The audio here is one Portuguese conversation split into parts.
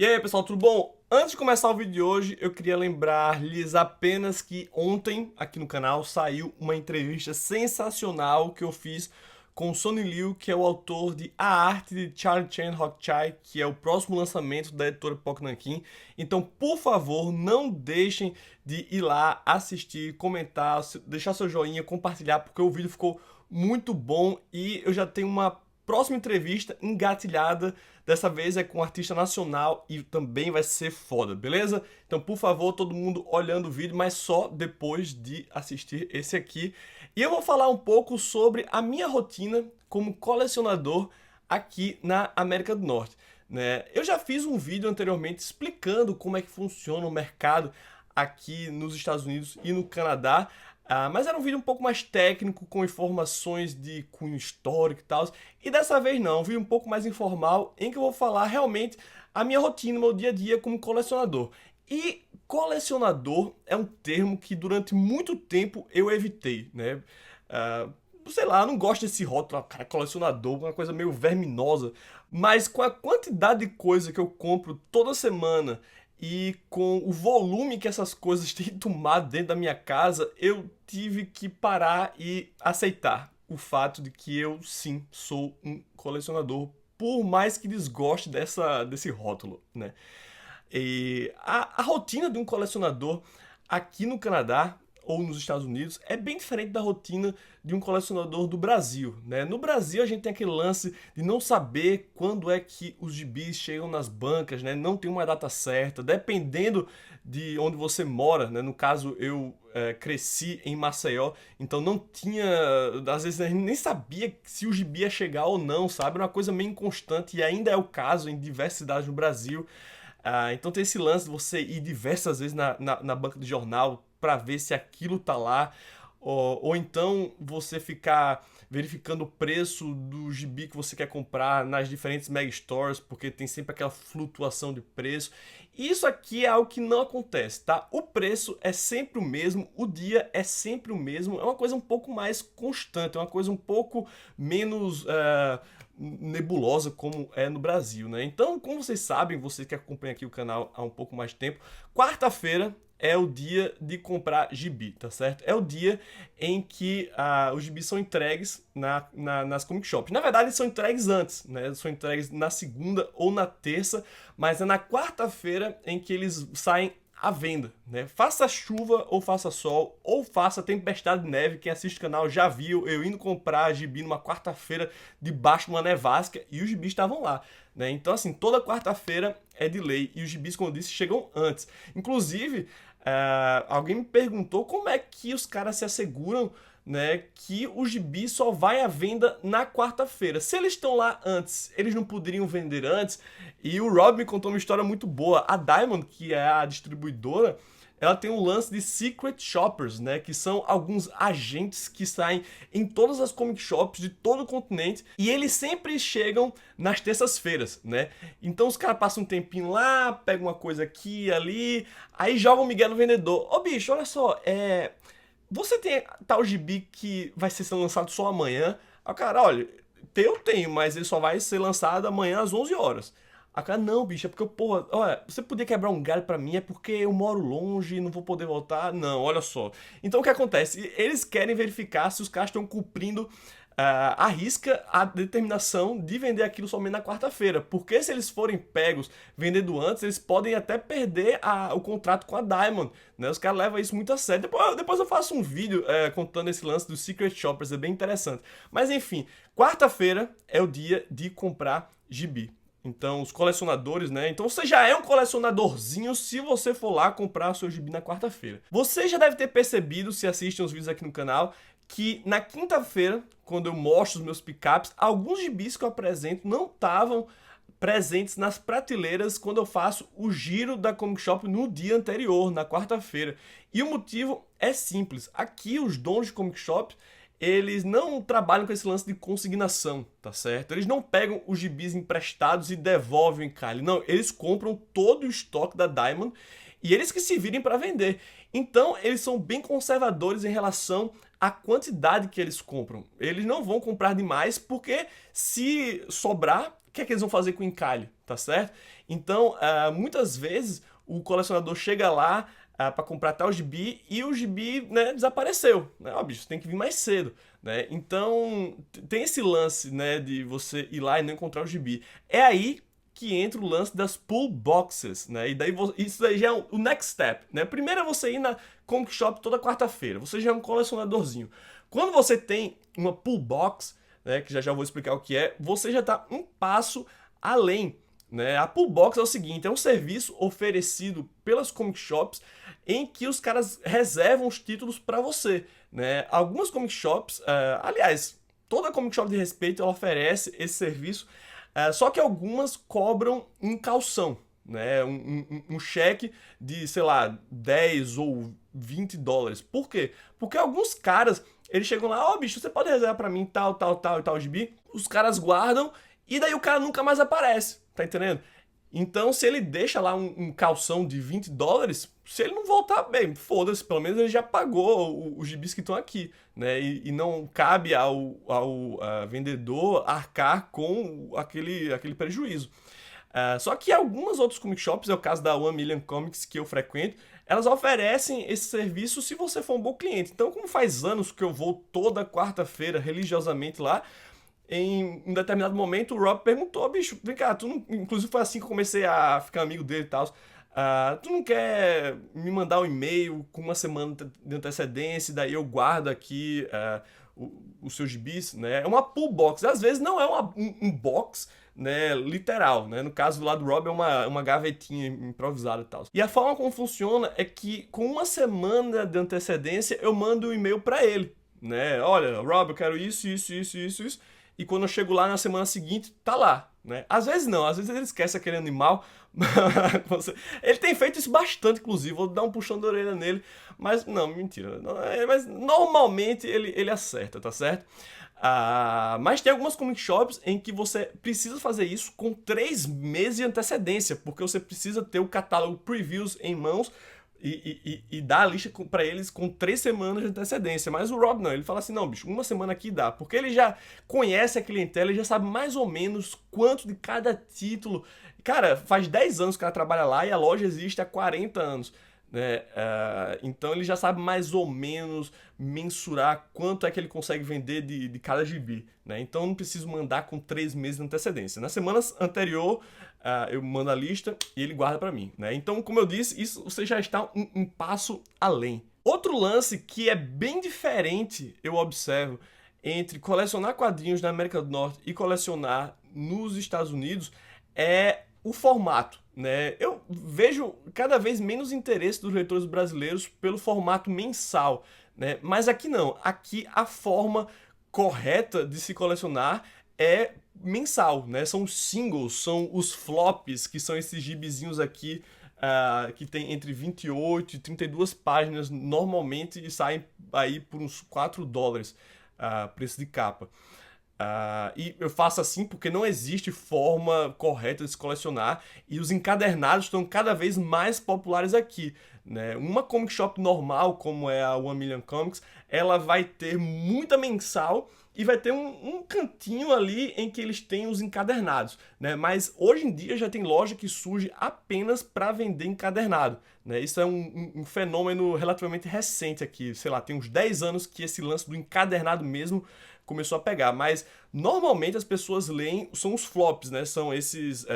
E aí, pessoal, tudo bom? Antes de começar o vídeo de hoje, eu queria lembrar-lhes apenas que ontem, aqui no canal, saiu uma entrevista sensacional que eu fiz com o Sonny Liu, que é o autor de A Arte de Charlie Chan Hock-Chai, que é o próximo lançamento da editora Pipoca Nanquim. Então, por favor, não deixem de ir lá, assistir, comentar, deixar seu joinha, compartilhar, porque o vídeo ficou muito bom e eu já tenho uma próxima entrevista engatilhada. Dessa vez é com um artista nacional e também vai ser foda, beleza? Então, por favor, todo mundo olhando o vídeo, mas só depois de assistir esse aqui. E eu vou falar um pouco sobre a minha rotina como colecionador aqui na América do Norte, né? Eu já fiz um vídeo anteriormente explicando como é que funciona o mercado aqui nos Estados Unidos e no Canadá. Mas era um vídeo um pouco mais técnico, com informações de cunho histórico e tal. E dessa vez não, um vídeo um pouco mais informal, em que eu vou falar realmente a minha rotina, meu dia a dia como colecionador. E colecionador é um termo que durante muito tempo eu evitei, né? Sei lá, eu não gosto desse rótulo, cara, colecionador, uma coisa meio verminosa. Mas com a quantidade de coisa que eu compro toda semana e com o volume que essas coisas têm tomado dentro da minha casa, eu tive que parar e aceitar o fato de que eu, sim, sou um colecionador, por mais que desgoste desse rótulo, né? E a rotina de um colecionador aqui no Canadá ou nos Estados Unidos é bem diferente da rotina de um colecionador do Brasil, né? No Brasil a gente tem aquele lance de não saber quando é que os gibis chegam nas bancas, né? Não tem uma data certa, dependendo de onde você mora, né? No caso eu cresci em Maceió, então não tinha, às vezes a gente nem sabia se o gibi ia chegar ou não, sabe? Era uma coisa meio inconstante e ainda é o caso em diversas cidades no Brasil. Então tem esse lance de você ir diversas vezes na banca de jornal para ver se aquilo tá lá, ou então você ficar verificando o preço do gibi que você quer comprar nas diferentes mega stores, porque tem sempre aquela flutuação de preço. Isso aqui é algo que não acontece, tá? O preço é sempre o mesmo, o dia é sempre o mesmo, é uma coisa um pouco mais constante, é uma coisa um pouco menos nebulosa como é no Brasil, né? Então, como vocês sabem, vocês que acompanham aqui o canal há um pouco mais de tempo, quarta-feira é o dia de comprar gibi, tá certo? É o dia em que os gibis são entregues nas comic shops. Na verdade, eles são entregues antes, né? Eles são entregues na segunda ou na terça, mas é na quarta-feira em que eles saem à venda, né? Faça chuva ou faça sol ou faça tempestade de neve, quem assiste o canal já viu eu indo comprar gibi numa quarta-feira debaixo de uma nevasca e os gibis estavam lá, né? Então assim, toda quarta-feira é de lei e os gibis, como eu disse, chegam antes. Inclusive, alguém me perguntou como é que os caras se asseguram, né, que o gibi só vai à venda na quarta-feira. Se eles estão lá antes, eles não poderiam vender antes. E o Rob me contou uma história muito boa. A Diamond, que é a distribuidora, ela tem um lance de secret shoppers, né, que são alguns agentes que saem em todas as comic shops de todo o continente e eles sempre chegam nas terças-feiras, né? Então os caras passam um tempinho lá, pegam uma coisa aqui e ali, aí jogam o Miguel no vendedor. Ô bicho, olha só, você tem tal gibi que vai ser lançado só amanhã? Ah, cara, olha, eu tenho, mas ele só vai ser lançado amanhã às 11 horas. A cara, não, bicho, é porque, porra, olha, você podia quebrar um galho pra mim, é porque eu moro longe e não vou poder voltar? Não, olha só. Então o que acontece? Eles querem verificar se os caras estão cumprindo à risca a determinação de vender aquilo somente na quarta-feira. Porque se eles forem pegos vendendo antes, eles podem até perder o contrato com a Diamond, né? Os caras levam isso muito a sério. Depois eu faço um vídeo contando esse lance dos Secret Shoppers, é bem interessante. Mas enfim, quarta-feira é o dia de comprar gibi. Então, os colecionadores, né? Então, você já é um colecionadorzinho se você for lá comprar seu gibi na quarta-feira. Você já deve ter percebido, se assistem os vídeos aqui no canal, que na quinta-feira, quando eu mostro os meus picapes, alguns gibis que eu apresento não estavam presentes nas prateleiras quando eu faço o giro da Comic Shop no dia anterior, na quarta-feira. E o motivo é simples. Aqui, os donos de Comic Shop, eles não trabalham com esse lance de consignação, tá certo? Eles não pegam os gibis emprestados e devolvem em encalhe. Não, eles compram todo o estoque da Diamond e eles que se virem para vender. Então, eles são bem conservadores em relação à quantidade que eles compram. Eles não vão comprar demais porque se sobrar, o que é que eles vão fazer com o encalhe, tá certo? Então, muitas vezes o colecionador chega lá para comprar tal gibi e o gibi, né, desapareceu, né? Ó, bicho, tem que vir mais cedo, né? Então, tem esse lance, né, de você ir lá e não encontrar o gibi. É aí que entra o lance das pull boxes, né? E daí isso daí já é o next step, né? Primeiro é você ir na Comic Shop toda quarta-feira. Você já é um colecionadorzinho. Quando você tem uma pull box, né, que já vou explicar o que é, você já está um passo além, né? A pull box é o seguinte, é um serviço oferecido pelas comic shops em que os caras reservam os títulos para você, né? Algumas comic shops, aliás, toda comic shop de respeito ela oferece esse serviço, só que algumas cobram em calção, né? Um cheque de, sei lá, 10 ou 20 dólares. Por quê? Porque alguns caras, eles chegam lá, ó, bicho, você pode reservar pra mim tal, tal, tal e tal gibi. Os caras guardam e daí o cara nunca mais aparece, tá entendendo? Então, se ele deixa lá um calção de 20 dólares, se ele não voltar bem, foda-se, pelo menos ele já pagou os gibis que estão aqui, né? E não cabe ao vendedor arcar com aquele prejuízo. Só que algumas outras comic shops, é o caso da 1 Million Comics que eu frequento, elas oferecem esse serviço se você for um bom cliente. Então, como faz anos que eu vou toda quarta-feira religiosamente lá, em um determinado momento o Rob perguntou, bicho, vem cá, tu não... inclusive foi assim que eu comecei a ficar amigo dele e tal. Tu não quer me mandar um e-mail com uma semana de antecedência, daí eu guardo aqui os seus gibis, né? É uma pull box, às vezes não é um box, né, literal, né? No caso do lado do Rob é uma gavetinha improvisada e tal. E a forma como funciona é que com uma semana de antecedência eu mando um e-mail para ele, né? Olha, Rob, eu quero isso, isso, isso, isso, isso. E quando eu chego lá na semana seguinte, tá lá, né? Às vezes não, às vezes ele esquece aquele animal. Ele tem feito isso bastante, inclusive. Vou dar um puxão de orelha nele. Mas não, mentira. Mas normalmente ele acerta, tá certo? Mas tem algumas comic shops em que você precisa fazer isso com 3 meses de antecedência, porque você precisa ter o catálogo previews em mãos e dar a lista para eles com 3 semanas de antecedência. Mas o Rob não, ele fala assim, não, bicho, uma semana aqui dá. Porque ele já conhece a clientela, ele já sabe mais ou menos quanto de cada título. Cara, faz 10 anos que ela trabalha lá e a loja existe há 40 anos. Né? Então ele já sabe mais ou menos mensurar quanto é que ele consegue vender de cada gibi, né? Então eu não preciso mandar com 3 meses de antecedência. Na semana anterior eu mando a lista e ele guarda para mim, né? Então, como eu disse, isso você já está um passo além. Outro lance que é bem diferente, eu observo, entre colecionar quadrinhos na América do Norte e colecionar nos Estados Unidos é o formato, né? Eu vejo cada vez menos interesse dos leitores brasileiros pelo formato mensal, né? Mas aqui não, aqui a forma correta de se colecionar é mensal, né? São os singles, são os flops, que são esses gibizinhos aqui que tem entre 28 e 32 páginas normalmente e saem aí por uns 4 dólares preço de capa. E eu faço assim porque não existe forma correta de se colecionar e os encadernados estão cada vez mais populares aqui, né? Uma comic shop normal, como é a 1 Million Comics, ela vai ter muita mensal e vai ter um cantinho ali em que eles têm os encadernados, né? Mas hoje em dia já tem loja que surge apenas para vender encadernado, né? Isso é um fenômeno relativamente recente aqui, sei lá, tem uns 10 anos que esse lance do encadernado mesmo começou a pegar, mas normalmente as pessoas leem, são os flops, né? São esses,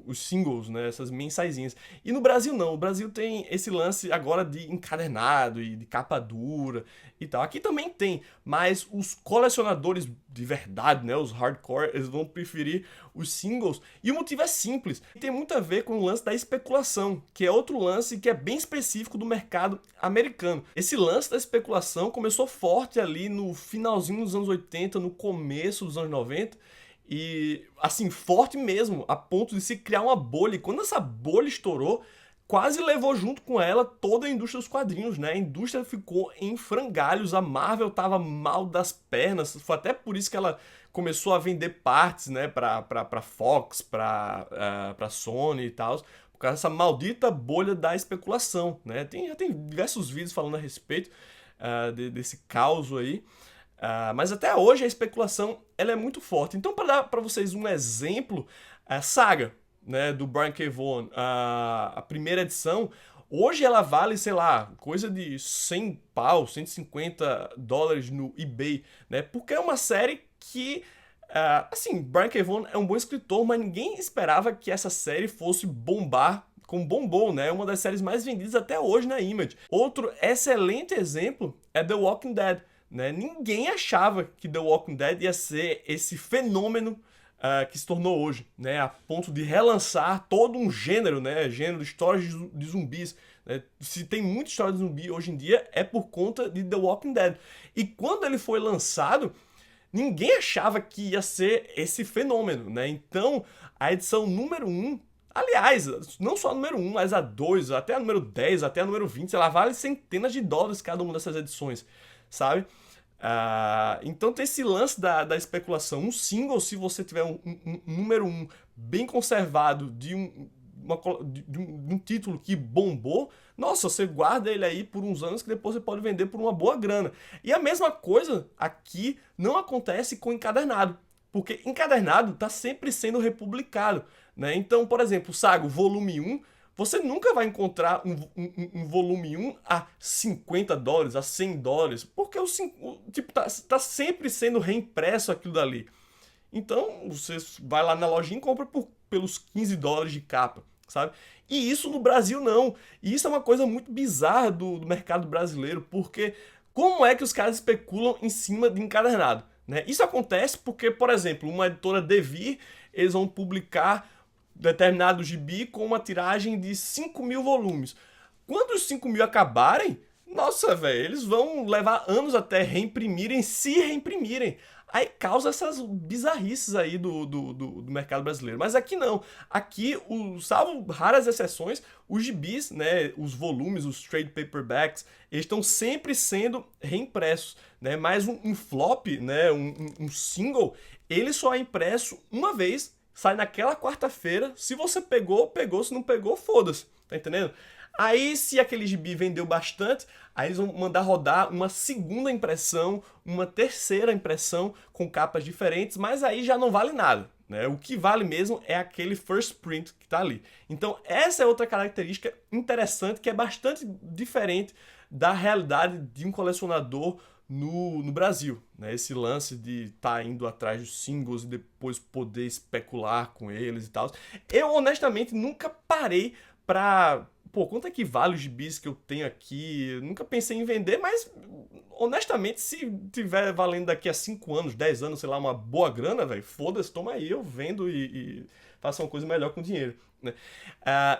os singles, né? Essas mensaisinhas. E no Brasil não, o Brasil tem esse lance agora de encadernado e de capa dura e tal. Aqui também tem, mas os colecionadores de verdade, né? Os hardcore, eles vão preferir os singles. E o motivo é simples, tem muito a ver com o lance da especulação, que é outro lance que é bem específico do mercado americano. Esse lance da especulação começou forte ali no finalzinho dos anos 80, no começo dos anos 90, e assim, forte mesmo, a ponto de se criar uma bolha. E quando essa bolha estourou, quase levou junto com ela toda a indústria dos quadrinhos, né? A indústria ficou em frangalhos, a Marvel tava mal das pernas, foi até por isso que ela começou a vender partes, né, pra Fox, pra Sony e tal, por causa dessa maldita bolha da especulação, né? Já tem diversos vídeos falando a respeito desse caos aí. Mas até hoje a especulação ela é muito forte. Então, para dar para vocês um exemplo, a Saga, né, do Brian K. Vaughan, a primeira edição, hoje ela vale, sei lá, coisa de 100 pau, $150 no eBay, né? Porque é uma série que, assim, Brian K. Vaughan é um bom escritor, mas ninguém esperava que essa série fosse bombar como bombou, né? É uma das séries mais vendidas até hoje na Image. Outro excelente exemplo é The Walking Dead, né? Ninguém achava que The Walking Dead ia ser esse fenômeno que se tornou hoje, né? A ponto de relançar todo um gênero, né? Gênero de histórias de zumbis. Né? Se tem muita história de zumbi hoje em dia é por conta de The Walking Dead. E quando ele foi lançado, ninguém achava que ia ser esse fenômeno, né? Então, a edição número 1, aliás, não só a número 1, mas a 2, até a número 10, até a número 20, ela vale centenas de dólares cada uma dessas edições, sabe? Então tem esse lance da especulação. Um single, se você tiver um número 1 bem conservado de um título que bombou, nossa, você guarda ele aí por uns anos que depois você pode vender por uma boa grana. E a mesma coisa aqui não acontece com encadernado, porque encadernado está sempre sendo republicado, né? Então, por exemplo, Saga, volume 1, você nunca vai encontrar um volume 1 a $50, a $100, porque tipo, tá sempre sendo reimpresso aquilo dali. Então, você vai lá na lojinha e compra pelos $15 de capa, sabe? E isso no Brasil não. E isso é uma coisa muito bizarra do mercado brasileiro, porque como é que os caras especulam em cima de encadernado? Né? Isso acontece porque, por exemplo, uma editora Devir, eles vão publicar determinado gibi com uma tiragem de 5.000 volumes. Quando os 5.000 acabarem, nossa, velho, eles vão levar anos até reimprimirem, se reimprimirem. Aí causa essas bizarrices aí do mercado brasileiro. Mas aqui não. Aqui, salvo raras exceções, os gibis, né, os volumes, os trade paperbacks, eles estão sempre sendo reimpressos. Né? Mas um flop, né, um single, ele só é impresso uma vez, sai naquela quarta-feira. Se você pegou, pegou. Se não pegou, foda-se. Tá entendendo? Aí, se aquele gibi vendeu bastante, aí eles vão mandar rodar uma segunda impressão, uma terceira impressão com capas diferentes, mas aí já não vale nada. Né? O que vale mesmo é aquele first print que está ali. Então, essa é outra característica interessante que é bastante diferente da realidade de um colecionador no Brasil, né? Esse lance de estar indo atrás dos singles e depois poder especular com eles e tal. Eu, honestamente, nunca parei pra... Pô, quanto é que vale os gibis que eu tenho aqui? Eu nunca pensei em vender, mas, honestamente, se tiver valendo daqui a 5 anos, 10 anos, sei lá, uma boa grana, velho, foda-se, toma aí, eu vendo e faço uma coisa melhor com o dinheiro. Né?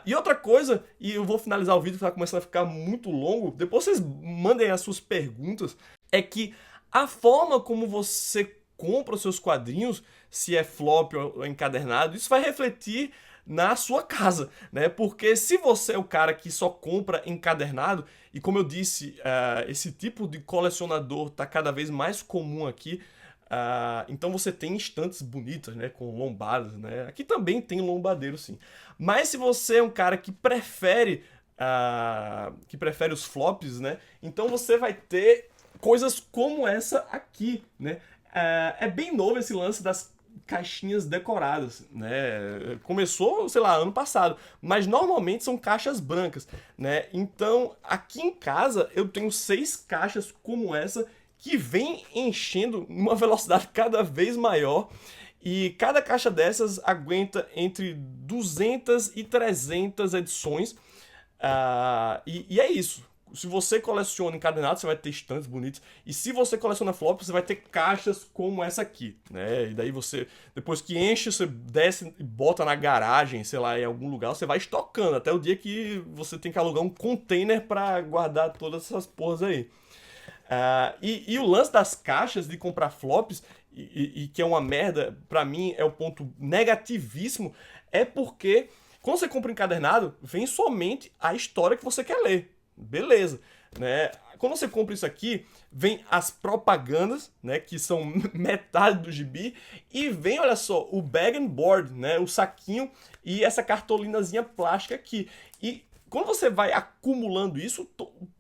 E outra coisa, e eu vou finalizar o vídeo que tá começando a ficar muito longo, depois vocês mandem as suas perguntas, é que a forma como você compra os seus quadrinhos, se é flop ou encadernado, isso vai refletir na sua casa, né? Porque se você é o cara que só compra encadernado, e como eu disse, esse tipo de colecionador tá cada vez mais comum aqui, então você tem estantes bonitas, né? Com lombadas, né? Aqui também tem lombadeiro, sim. Mas se você é um cara que prefere os flops, né? Então você vai ter coisas como essa aqui, né? É bem novo esse lance das caixinhas decoradas, né? Começou, sei lá, ano passado, mas normalmente são caixas brancas, né? Então, aqui em casa eu tenho 6 caixas como essa que vem enchendo numa velocidade cada vez maior. E cada caixa dessas aguenta entre 200 e 300 edições. E é isso. Se você coleciona encadernado, você vai ter estantes bonitos. E se você coleciona flop, você vai ter caixas como essa aqui, né? E daí você, depois que enche, você desce e bota na garagem, sei lá, em algum lugar, você vai estocando até o dia que você tem que alugar um container para guardar todas essas porras aí. E o lance das caixas de comprar flops, e que é uma merda, pra mim é o ponto negativíssimo, é porque quando você compra encadernado, vem somente a história que você quer ler. Beleza, né? Quando você compra isso aqui, vem as propagandas, né, que são metade do gibi, e vem, olha só, o bag and board, né, o saquinho e essa cartolinazinha plástica aqui. E quando você vai acumulando isso,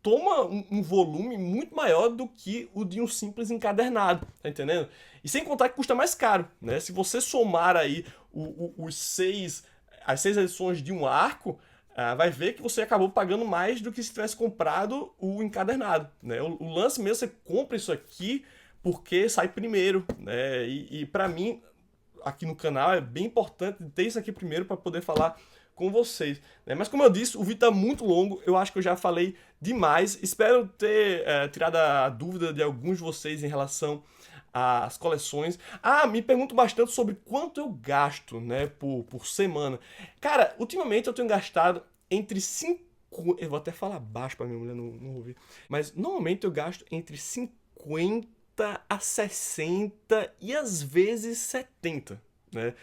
toma um volume muito maior do que o de um simples encadernado, tá entendendo? E sem contar que custa mais caro, né? Se você somar aí as 6 edições de um arco, vai ver que você acabou pagando mais do que se tivesse comprado o encadernado, né? O lance mesmo, você compra isso aqui porque sai primeiro, né? E para mim, aqui no canal, é bem importante ter isso aqui primeiro para poder falar com vocês, né? Mas como eu disse, o vídeo tá muito longo, eu acho que eu já falei demais. Espero ter tirado a dúvida de alguns de vocês em relação às coleções. Me pergunto bastante sobre quanto eu gasto, né, por semana. Cara, ultimamente eu tenho gastado entre 5... Eu vou até falar baixo para minha mulher não ouvir. Mas normalmente eu gasto entre 50 a 60 e às vezes 70, né?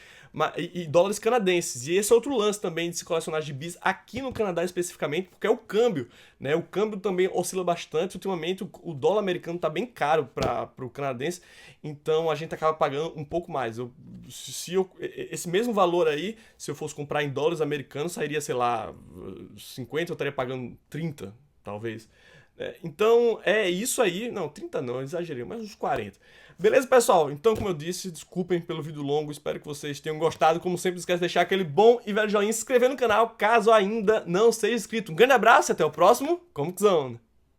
E dólares canadenses. E esse é outro lance também de se colecionar gibis aqui no Canadá especificamente, porque é o câmbio, né? O câmbio também oscila bastante. Ultimamente o dólar americano tá bem caro para o canadense, então a gente acaba pagando um pouco mais. Esse mesmo valor aí, se eu fosse comprar em dólares americanos, sairia, sei lá, 50, eu estaria pagando 30, talvez. Então é isso aí. Não, 30 não, eu exagerei, mas uns 40. Beleza, pessoal? Então, como eu disse, desculpem pelo vídeo longo, espero que vocês tenham gostado. Como sempre, não esquece de deixar aquele bom e velho joinha, se inscrever no canal, caso ainda não seja inscrito. Um grande abraço e até o próximo Comic Zone.